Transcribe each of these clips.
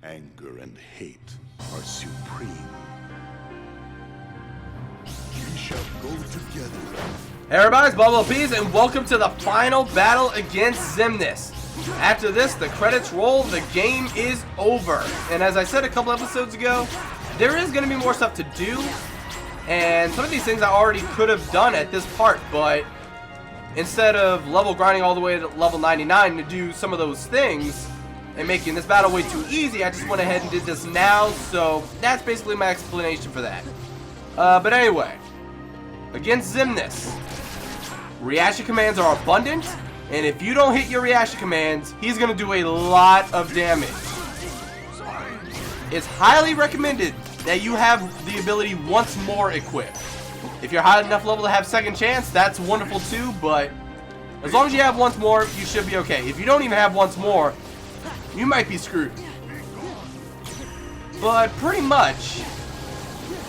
Anger and hate are supreme. We shall go together. Hey everybody, it's BONDofGAMES, and welcome to the final battle against Xemnas. After this, the credits roll, the game is over. And as I said a couple episodes ago, there is going to be more stuff to do. And some of these things I already could have done at this part, but instead of level grinding all the way to level 99 to do some of those things and making this battle way too easy, I just went ahead and did this now. So that's basically my explanation for that. But anyway, against Xemnas, reaction commands are abundant, and if you don't hit your reaction commands, he's going to do a lot of damage. It's highly recommended that you have the ability once more equipped. If you're high enough level to have second chance, that's wonderful too, but as long as you have once more, you should be okay. If you don't even have once more, you might be screwed. But pretty much,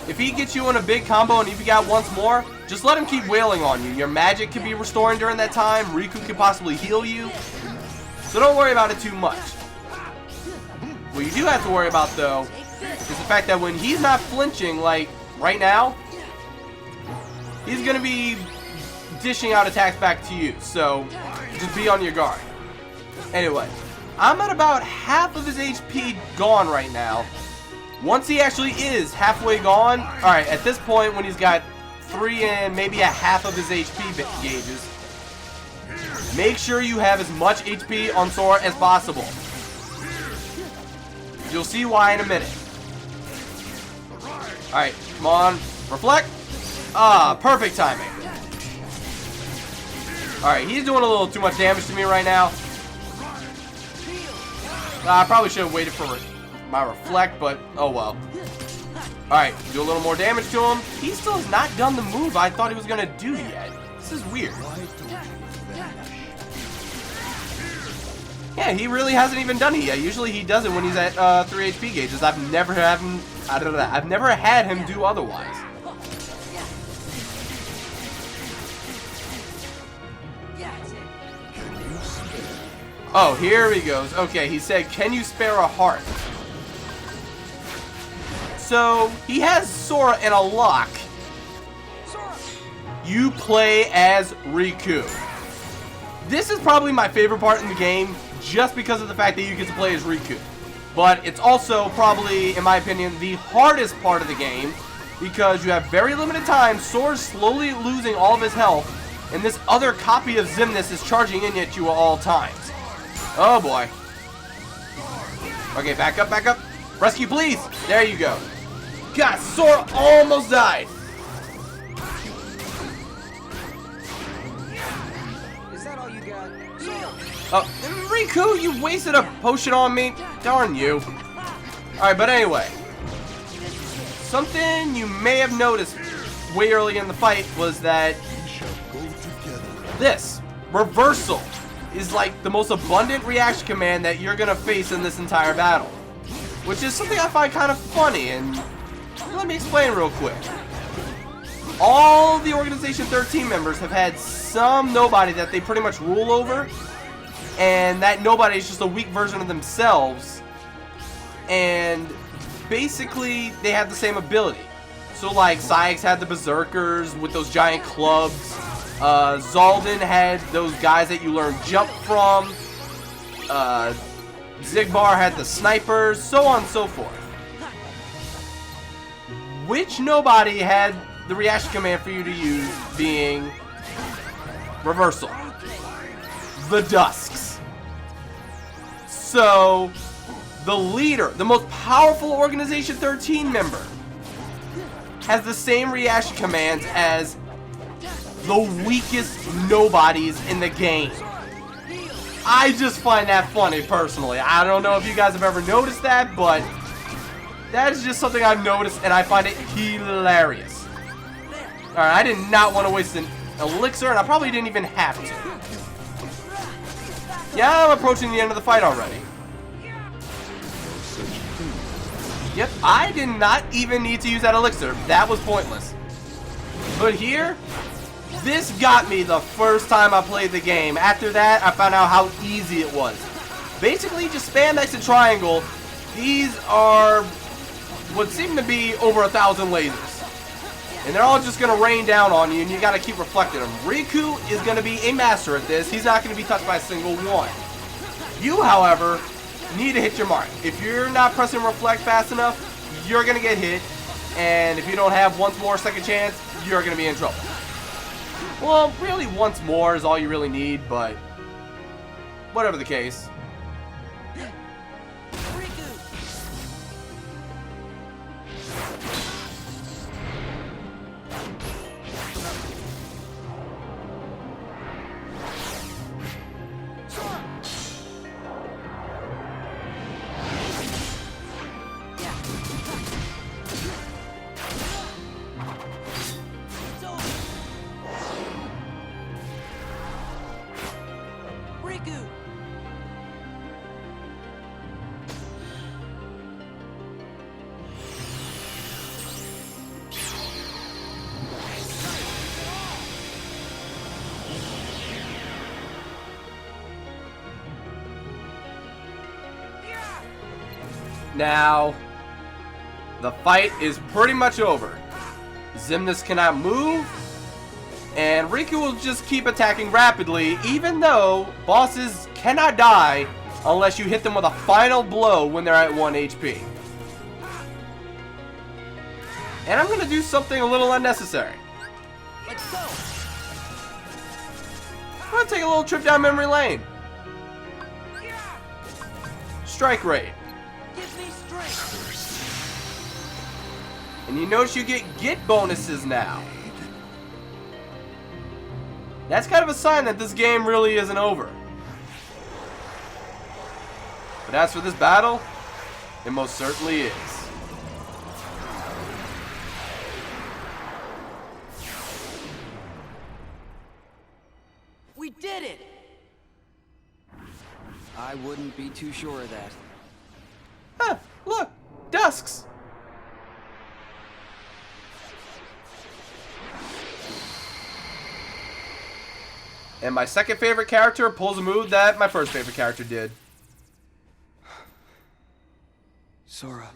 if he gets you in a big combo and if you got once more, just let him keep wailing on you. Your magic could be restoring during that time. Riku could possibly heal you. So don't worry about it too much. What you do have to worry about, though, is the fact that when he's not flinching, like right now, he's going to be dishing out attacks back to you. So just be on your guard. Anyway, I'm at about half of his HP gone right now. Once he actually is halfway gone, alright, at this point when he's got 3 and maybe a half of his HP gauges, make sure you have as much HP on Sora as possible. You'll see why in a minute. Alright, come on, reflect. Ah, perfect timing. Alright, he's doing a little too much damage to me right now. I probably should have waited for my reflect, but oh well. Alright, do a little more damage to him. He still has not done the move I thought he was going to do yet. This is weird. Yeah, he really hasn't even done it yet. Usually he does it when he's at 3 HP gauges. I've never had him do otherwise. Oh, here he goes. Okay, he said, "Can you spare a heart?" So, he has Sora in a lock. You play as Riku. This is probably my favorite part in the game, just because of the fact that you get to play as Riku. But it's also probably, in my opinion, the hardest part of the game, because you have very limited time. Sora's slowly losing all of his health, and this other copy of Xemnas is charging in at you at all times. Oh boy. Okay, back up, back up. Rescue, please. There you go. God, Sora almost died. Is that all you got? Oh, Riku, you wasted a potion on me. Darn you. Alright, but anyway. Something you may have noticed way early in the fight was that this reversal is like the most abundant reaction command that you're gonna face in this entire battle, which is something I find kind of funny. And let me explain real quick. All the Organization 13 members have had some nobody that they pretty much rule over, and that nobody is just a weak version of themselves, and basically they have the same ability. So like Saïx had the Berserkers with those giant clubs. Zaldin had those guys that you learn jump from. Zigbar had the snipers, so on and so forth. Which nobody had the reaction command for you to use being reversal? The Dusks. So, the leader, the most powerful Organization 13 member, has the same reaction commands as the weakest nobodies in the game. I just find that funny personally. I don't know if you guys have ever noticed that, but that is just something I've noticed and I find it hilarious. Alright, I did not want to waste an elixir, and I probably didn't even have to. Yeah, I'm approaching the end of the fight already. Yep, I did not even need to use that elixir. That was pointless. But here, this got me the first time I played the game. After that, I found out how easy it was. Basically, just spam X and triangle, These are what seem to be over 1,000 lasers. And they're all just going to rain down on you, and you got to keep reflecting them. Riku is going to be a master at this. He's not going to be touched by a single one. You, however, need to hit your mark. If you're not pressing reflect fast enough, you're going to get hit. And if you don't have once more second chance, you're going to be in trouble. Well, really once more is all you really need, but whatever the case. Now, the fight is pretty much over. Xemnas cannot move, and Riku will just keep attacking rapidly, even though bosses cannot die unless you hit them with a final blow when they're at 1 HP. And I'm going to do something a little unnecessary. Let's go. I'm going to take a little trip down memory lane. Strike rate. Give me strength. And you notice you get bonuses now. That's kind of a sign that this game really isn't over. But as for this battle, it most certainly is. We did it. I wouldn't be too sure of that. Huh, look, Dusks. And my second favorite character pulls a move that my first favorite character did. Sora.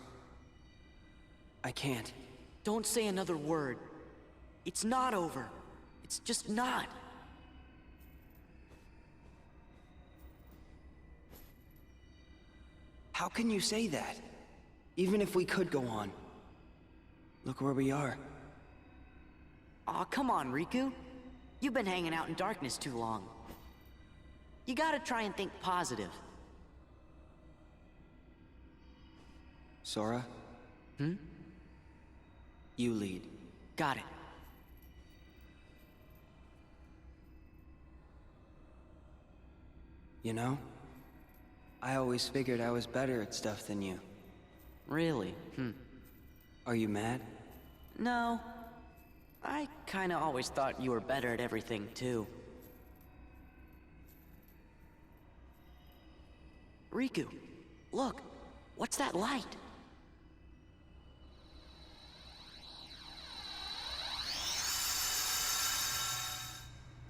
I can't. Don't say another word. It's not over. It's just not. How can you say that? Even if we could go on. Look where we are. Aw, come on, Riku. You've been hanging out in darkness too long. You gotta try and think positive. Sora? Hmm? You lead. Got it. You know? I always figured I was better at stuff than you. Really? Are you mad? No. I kinda always thought you were better at everything, too. Riku, look. What's that light?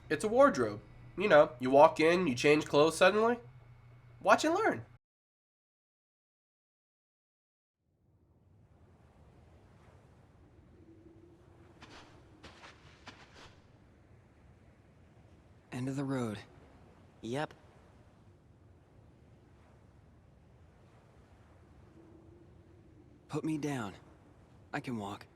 It's a wardrobe. You know, you walk in, you change clothes suddenly. Watch and learn. End of the road. Yep. Put me down. I can walk.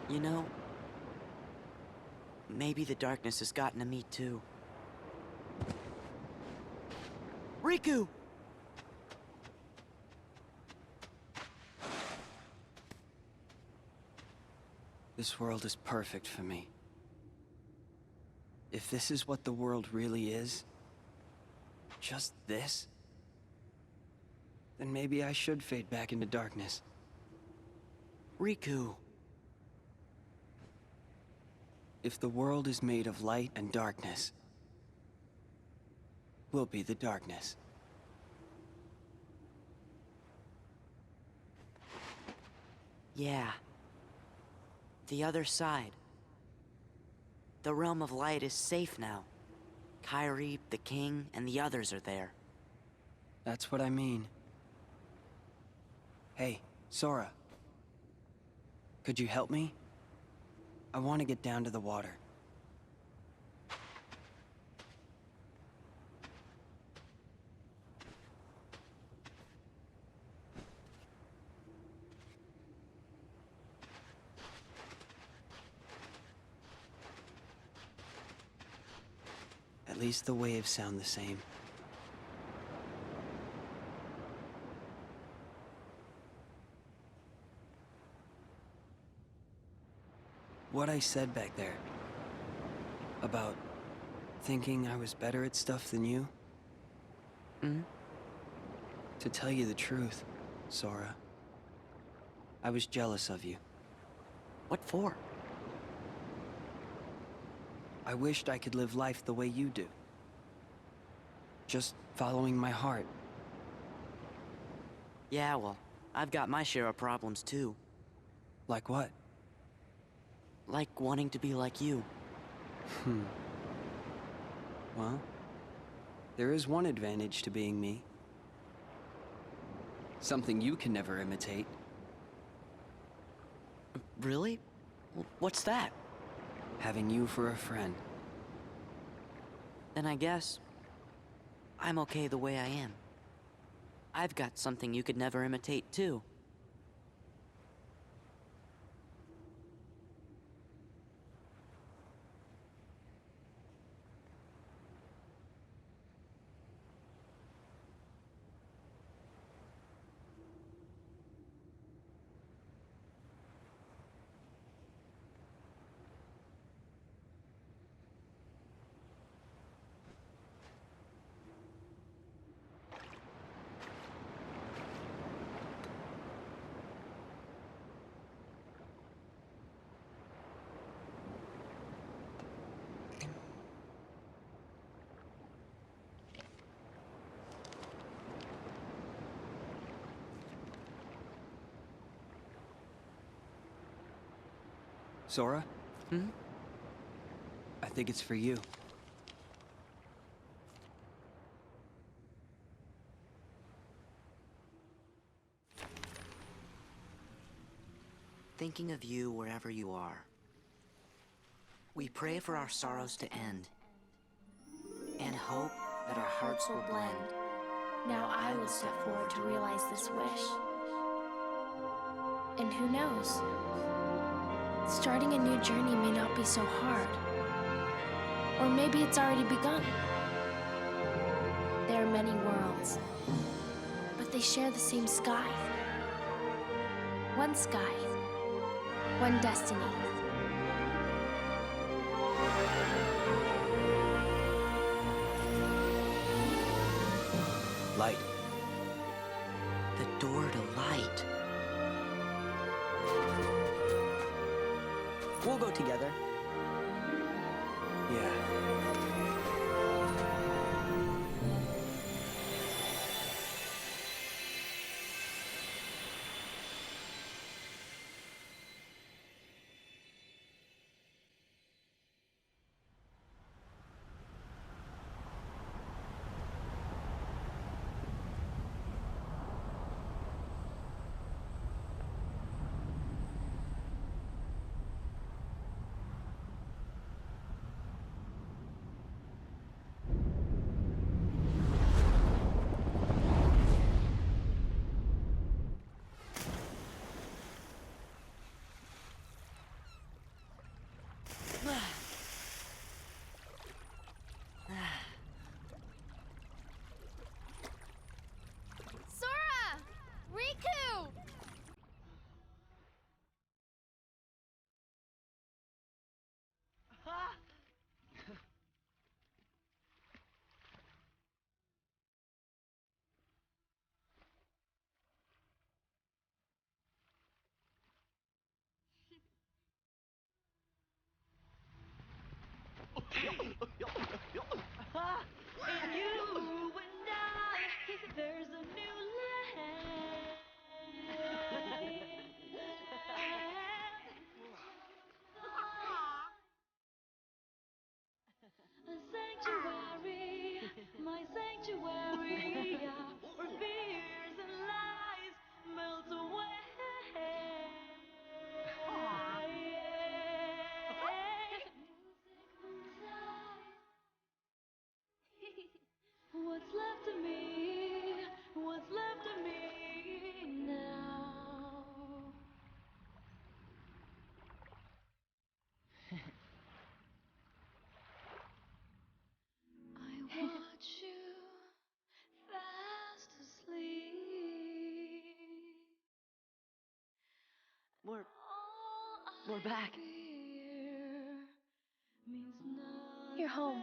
You know, maybe the darkness has gotten to me, too. Riku! This world is perfect for me. If this is what the world really is, just this, then maybe I should fade back into darkness. Riku. If the world is made of light and darkness, we'll be the darkness. Yeah. The other side. The realm of light is safe now. Kyrie, the king, and the others are there. That's what I mean. Hey, Sora. Could you help me? I want to get down to the water. At least the waves sound the same. What I said back there about thinking I was better at stuff than you? To tell you the truth, Sora, I was jealous of you. What for? I wished I could live life the way you do. Just following my heart. Yeah, well, I've got my share of problems too. Like what? Like wanting to be like you. Well, there is one advantage to being me. Something you can never imitate. Really? What's that? Having you for a friend. Then I guess I'm okay the way I am. I've got something you could never imitate too. Sora? I think it's for you. Thinking of you wherever you are. We pray for our sorrows to end, and hope that our hearts will blend. Now I will step forward to realize this wish. And who knows? Starting a new journey may not be so hard. Or maybe it's already begun. There are many worlds, but they share the same sky. One sky, one destiny. Light. The door to light. We'll go together. Yeah. We're back. You're home.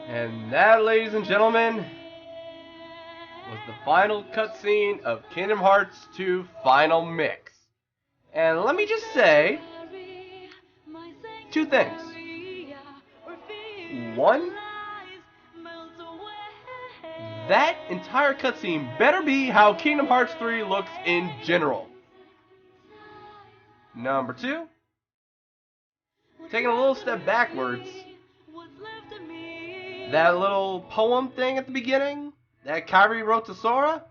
And that, ladies and gentlemen, was the final cutscene of Kingdom Hearts 2 Final Mix. And let me just say two things. One, that entire cutscene better be how Kingdom Hearts 3 looks in general. Number two, taking a little step backwards, that little poem thing at the beginning that Kairi wrote to Sora,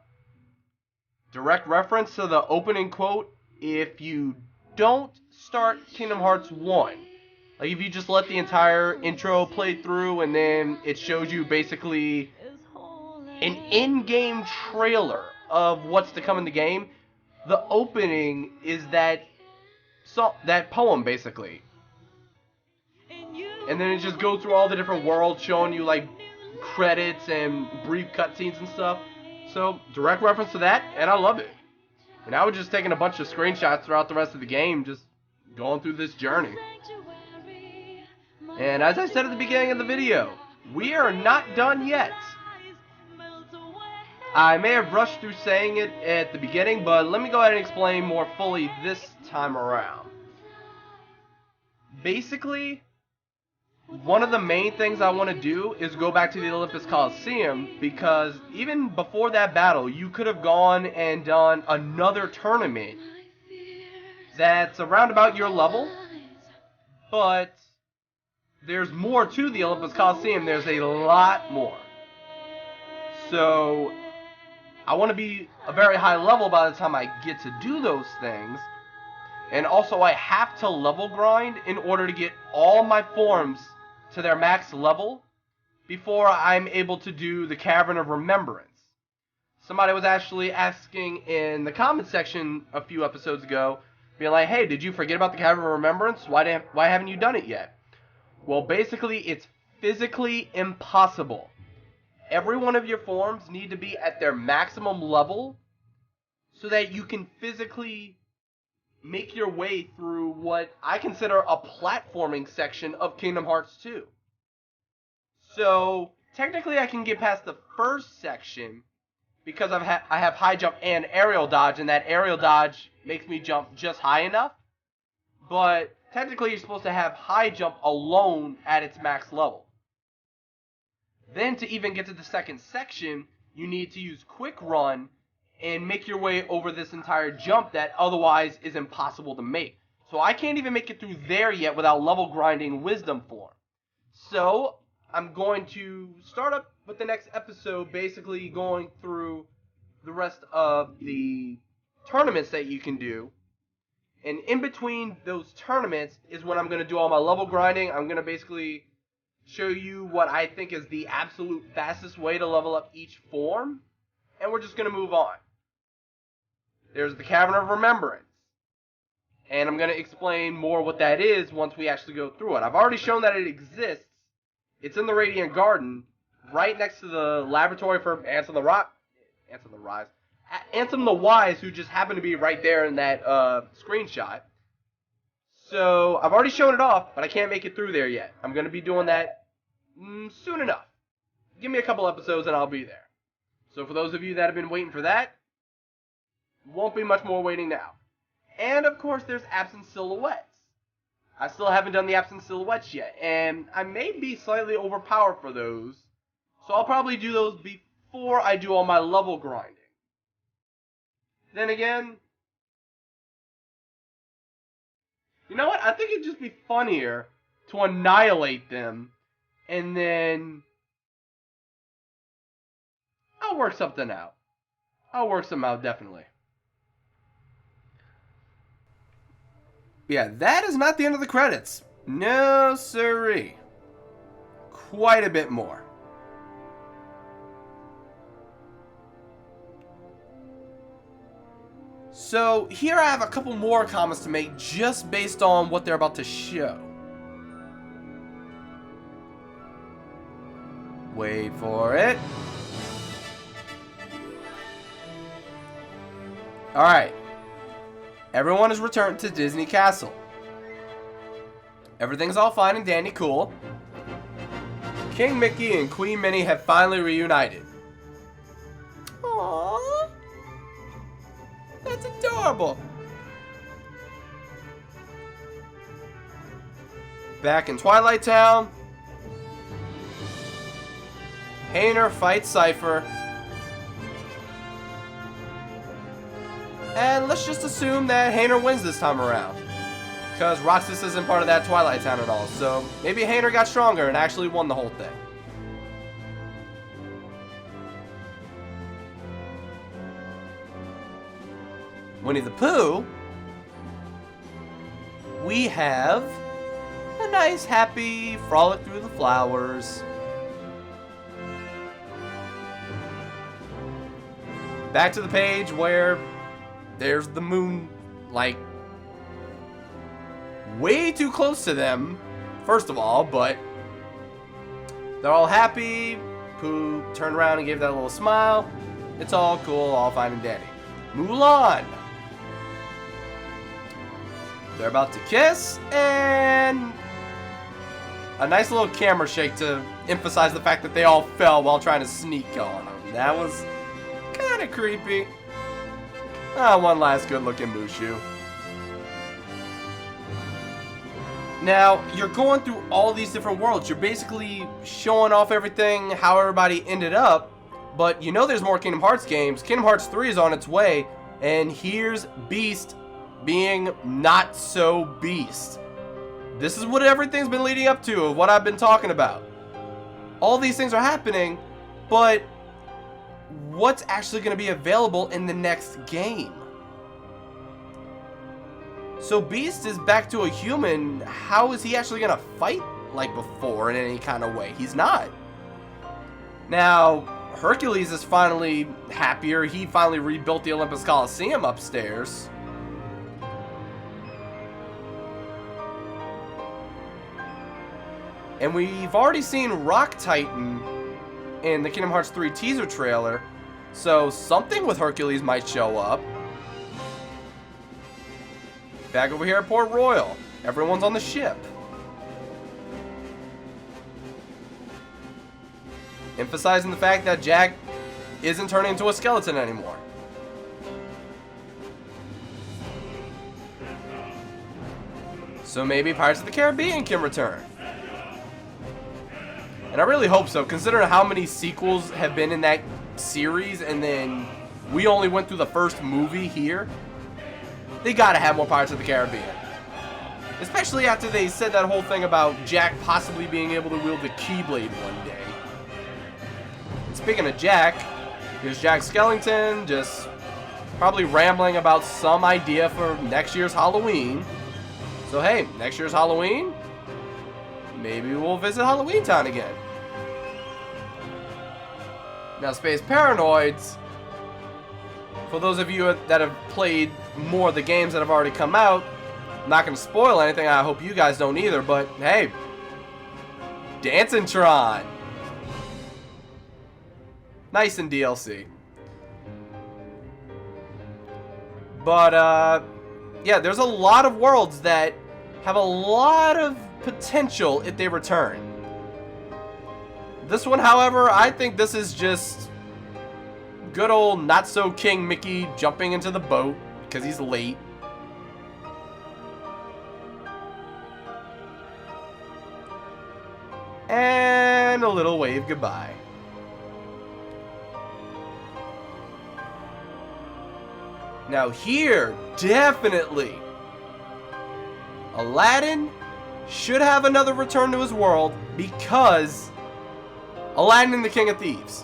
direct reference to the opening quote, if you don't start Kingdom Hearts 1, like if you just let the entire intro play through and then it shows you basically an in-game trailer of what's to come in the game, the opening is that poem basically. And then it just goes through all the different worlds showing you like credits and brief cutscenes and stuff. So, direct reference to that, and I love it. And I was just taking a bunch of screenshots throughout the rest of the game, just going through this journey. And as I said at the beginning of the video, we are not done yet. I may have rushed through saying it at the beginning, but let me go ahead and explain more fully this time around. Basically, one of the main things I want to do is go back to the Olympus Coliseum, because even before that battle, you could have gone and done another tournament that's around about your level, but there's more to the Olympus Coliseum. There's a lot more. So I want to be a very high level by the time I get to do those things. And also I have to level grind in order to get all my forms to their max level before I'm able to do the Cavern of Remembrance. Somebody was actually asking in the comment section a few episodes ago, being like, hey, did you forget about the Cavern of Remembrance? Why haven't you done it yet? Well, basically, it's physically impossible. Every one of your forms need to be at their maximum level so that you can physically make your way through what I consider a platforming section of Kingdom Hearts 2. So, technically I can get past the first section because I have high jump and aerial dodge, and that aerial dodge makes me jump just high enough. But technically you're supposed to have high jump alone at its max level. Then to even get to the second section, you need to use quick run and make your way over this entire jump that otherwise is impossible to make. So I can't even make it through there yet without level grinding Wisdom form. So I'm going to start up with the next episode basically going through the rest of the tournaments that you can do. And in between those tournaments is when I'm going to do all my level grinding. I'm going to basically show you what I think is the absolute fastest way to level up each form. And we're just going to move on. There's the Cavern of Remembrance. And I'm going to explain more what that is once we actually go through it. I've already shown that it exists. It's in the Radiant Garden, right next to the laboratory for Ansem the Wise, who just happened to be right there in that screenshot. So, I've already shown it off, but I can't make it through there yet. I'm going to be doing that soon enough. Give me a couple episodes and I'll be there. So for those of you that have been waiting for that, won't be much more waiting now. And of course there's Absent Silhouettes. I still haven't done the Absent Silhouettes yet, and I may be slightly overpowered for those. So I'll probably do those before I do all my level grinding. Then again, you know what? I think it'd just be funnier to annihilate them, and then I'll work something out. I'll work something out, definitely. Yeah, that is not the end of the credits. No siree. Quite a bit more. So, here I have a couple more comments to make just based on what they're about to show. Wait for it. Alright. Everyone has returned to Disney Castle. Everything's all fine and dandy cool. King Mickey and Queen Minnie have finally reunited. Aww. That's adorable. Back in Twilight Town, Hayner fights Cypher. And let's just assume that Hayner wins this time around. Because Roxas isn't part of that Twilight Town at all. So maybe Hayner got stronger and actually won the whole thing. Winnie the Pooh. We have a nice, happy frolic through the flowers. Back to the page where there's the moon, like, way too close to them, first of all, but they're all happy. Pooh turned around and gave that little smile. It's all cool, all fine and dandy. Mulan. They're about to kiss, and a nice little camera shake to emphasize the fact that they all fell while trying to sneak on them. That was kind of creepy. One last good-looking Mushu. Now, you're going through all these different worlds. You're basically showing off everything, how everybody ended up. But you know there's more Kingdom Hearts games. Kingdom Hearts 3 is on its way. And here's Beast being not so Beast. This is what everything's been leading up to, of what I've been talking about. All these things are happening, but what's actually going to be available in the next game? So Beast is back to a human. How is he actually going to fight like before in any kind of way? He's not. Now, Hercules is finally happier. He finally rebuilt the Olympus Coliseum upstairs. And we've already seen Rock Titan in the Kingdom Hearts 3 teaser trailer. So something with Hercules might show up. Back over here at Port Royal. Everyone's on the ship. Emphasizing the fact that Jack isn't turning into a skeleton anymore. So maybe Pirates of the Caribbean can return. And I really hope so, considering how many sequels have been in that series, and then we only went through the first movie here. They gotta have more Pirates of the Caribbean. Especially after they said that whole thing about Jack possibly being able to wield the Keyblade one day. And speaking of Jack, here's Jack Skellington, just probably rambling about some idea for next year's Halloween. So hey, next year's Halloween, maybe we'll visit Halloween Town again. Now, Space Paranoids, for those of you that have played more of the games that have already come out, I'm not going to spoil anything. I hope you guys don't either, but hey, Dancing Tron. Nice in DLC. But, yeah, there's a lot of worlds that have a lot of potential if they return. This one, however, I think this is just good old not-so-King Mickey jumping into the boat because he's late. And a little wave goodbye. Now here, definitely, Aladdin should have another return to his world because Aladdin and the King of Thieves,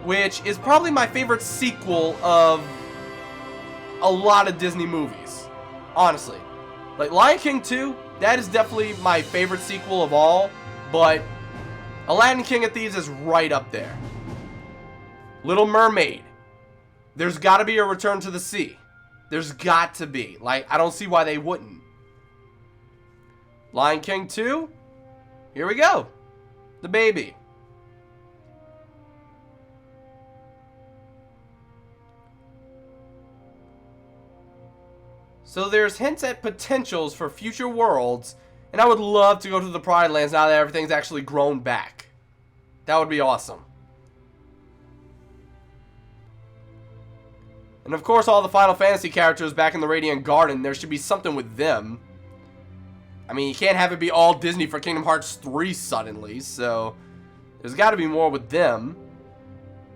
which is probably my favorite sequel of a lot of Disney movies, honestly. Like Lion King 2, that is definitely my favorite sequel of all, but Aladdin King of Thieves is right up there. Little Mermaid, there's got to be a Return to the Sea. There's got to be. Like, I don't see why they wouldn't. Lion King 2, here we go. The baby. So there's hints at potentials for future worlds, and I would love to go to the Pride Lands now that everything's actually grown back. That would be awesome. And of course, all the Final Fantasy characters back in the Radiant Garden, there should be something with them. I mean, you can't have it be all Disney for Kingdom Hearts 3 suddenly, so there's got to be more with them.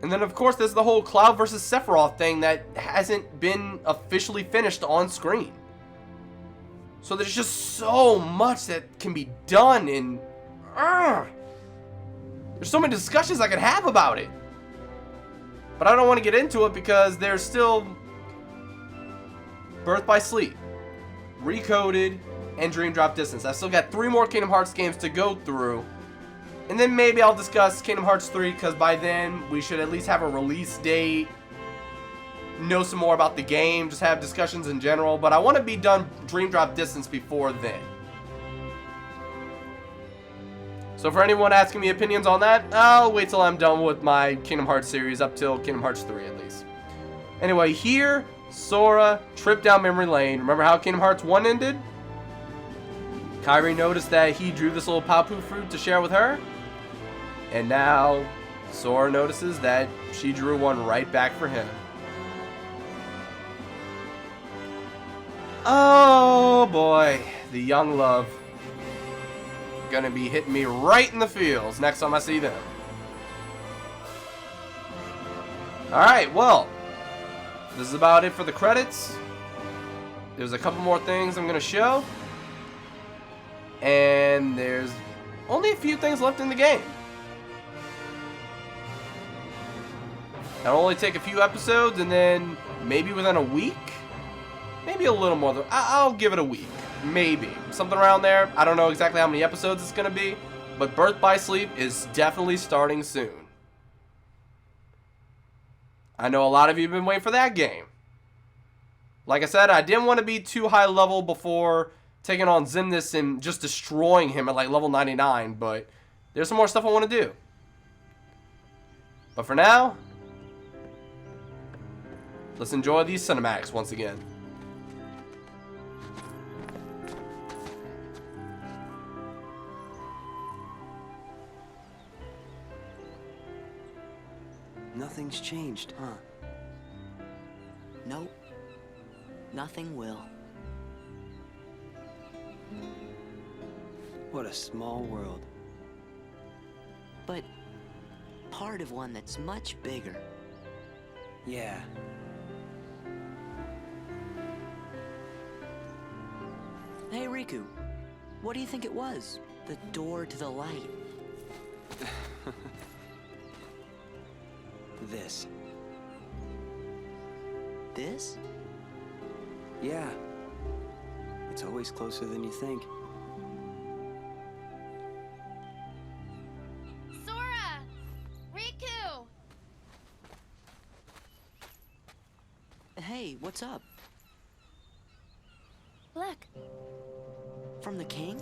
And then, of course, there's the whole Cloud versus Sephiroth thing that hasn't been officially finished on screen. So there's just so much that can be done, and there's so many discussions I could have about it. But I don't want to get into it because there's still Birth by Sleep, Recoded, and Dream Drop Distance. I've still got 3 more Kingdom Hearts games to go through. And then maybe I'll discuss Kingdom Hearts 3, because by then we should at least have a release date, know some more about the game, just have discussions in general. But I want to be done Dream Drop Distance before then. So for anyone asking me opinions on that, I'll wait till I'm done with my Kingdom Hearts series, up till Kingdom Hearts 3 at least. Anyway, here, Sora, trip down memory lane. Remember how Kingdom Hearts 1 ended? Kairi noticed that he drew this little Papu fruit to share with her. And now, Sora notices that she drew one right back for him. Oh boy, the young love. Gonna be hitting me right in the feels next time I see them. Alright, well, this is about it for the credits. There's a couple more things I'm gonna show. And there's only a few things left in the game. That'll only take a few episodes, and then maybe within a week, maybe a little more. I'll give it a week, maybe something around there. I don't know exactly how many episodes it's gonna be, but Birth by Sleep is definitely starting soon. I know a lot of you have been waiting for that game. Like I said, I didn't want to be too high level before taking on Xemnas and just destroying him at like level 99, but there's some more stuff I want to do. But for now, let's enjoy these cinematics once again. Nothing's changed, huh? Nope. Nothing will. What a small world. But part of one that's much bigger. Yeah. Hey, Riku. What do you think it was? The door to the light. This. This? Yeah. It's always closer than you think. Sora! Riku! Hey, what's up? Look, From the king?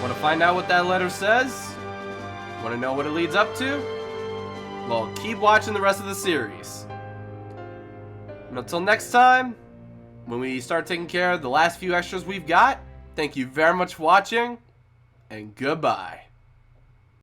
Want to find out what that letter says? Want to know what it leads up to? Well, keep watching the rest of the series. And until next time, when we start taking care of the last few extras we've got, thank you very much for watching, and goodbye.